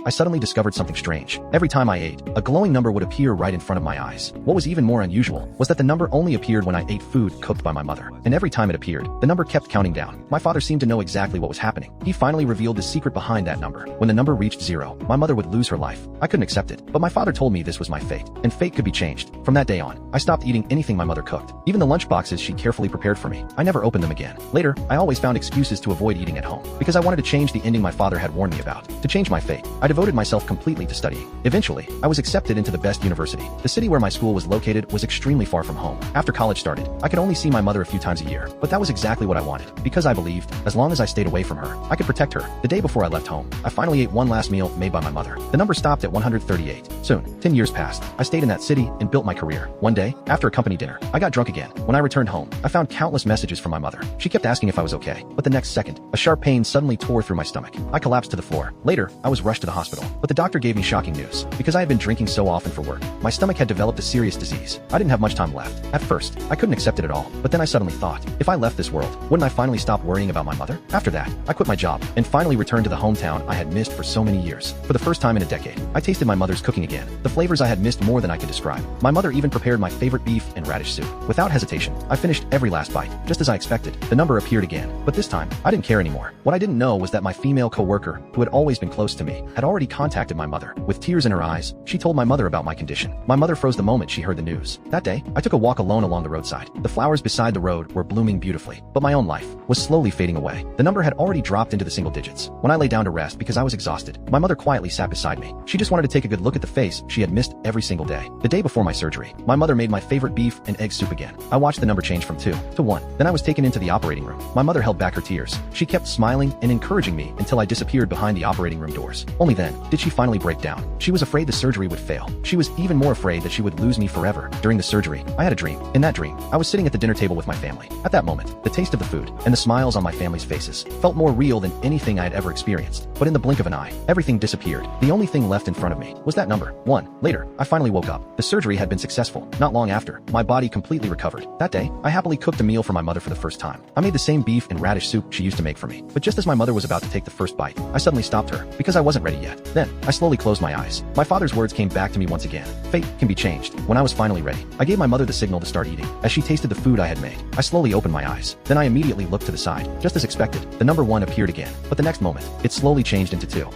I suddenly discovered something strange. Every time I ate, a glowing number would appear right in front of my eyes. What was even more unusual was that the number only appeared when I ate food cooked by my mother. And every time it appeared, the number kept counting down. My father seemed to know exactly what was happening. He finally revealed the secret behind that number. When the number reached 0, my mother would lose her life. I couldn't accept it, but my father told me this was my fate, and fate could be changed. From that day on, I stopped eating anything my mother cooked. Even the lunch boxes she carefully prepared for me, I never opened them again. Later, I always found excuses to avoid eating at home, because I wanted to change the ending my father had warned me about. To change my fate, I devoted myself completely to studying. Eventually, I was accepted into the best university. The city where my school was located was extremely far from home. After college started, I could only see my mother a few times a year, but that was exactly what I wanted, because I believed, as long as I stayed away from her, I could protect her. The day before I left home, I finally ate one last meal made by my mother. The number stopped at 138. Soon, 10 years passed. I stayed in that city and built my career. One day, after a company dinner, I got drunk again. When I returned home, I found countless messages from my mother. She kept asking if I was okay, but the next second, a sharp pain suddenly tore through my stomach. I collapsed to the floor. Later, I was rushed to the hospital, but the doctor gave me shocking news. Because I had been drinking so often for work, my stomach had developed a serious disease. I didn't have much time left. At first, I couldn't accept it at all, but then I suddenly thought, if I left this world, wouldn't I finally stop worrying about my mother? After that, I quit my job and finally returned to the hometown I had missed for so many years. For the first time in a decade, I tasted my mother's cooking again. The flavors I had missed more than I could describe. My mother even prepared my favorite beef and radish soup. Without hesitation, I finished every last bite. Just as I expected, the number appeared again, but this time, I didn't care anymore. What I didn't know was that my female co-worker, who had always been close to me, had already contacted my mother. With tears in her eyes, she told my mother about my condition. My mother froze the moment she heard the news. That day, I took a walk alone along the roadside. The flowers beside the road were blooming beautifully, but my own life was slowly fading away. The number had already dropped into the single digits. When I lay down to rest because I was exhausted, my mother quietly sat beside me. She just wanted to take a good look at the face she had missed every single day. The day before my surgery, my mother made my favorite beef and egg soup again. I watched the number change from 2 to 1. Then I was taken into the operating room. My mother held back her tears. She kept smiling and encouraging me until I disappeared behind the operating room doors. Only then did she finally break down. She was afraid the surgery would fail. She was even more afraid that she would lose me forever. During the surgery, I had a dream. In that dream, I was sitting at the dinner table with my family. At that moment, the taste of the food and the smiles on my family's faces felt more real than anything I had ever experienced. But in the blink of an eye, everything disappeared. The only thing left in front of me was that number, 1. Later, I finally woke up. The surgery had been successful. Not long after, my body completely recovered. That day, I happily cooked a meal for my mother for the first time. I made the same beef and radish soup she used to make for me. But just as my mother was about to take the first bite, I suddenly stopped her because I wasn't ready yet. Then, I slowly closed my eyes. My father's words came back to me once again. Fate can be changed. When I was finally ready, I gave my mother the signal to start eating. As she tasted the food I had made, I slowly opened my eyes. Then I immediately looked to the side. Just as expected, the number 1 appeared again. But the next moment, it slowly changed into 2.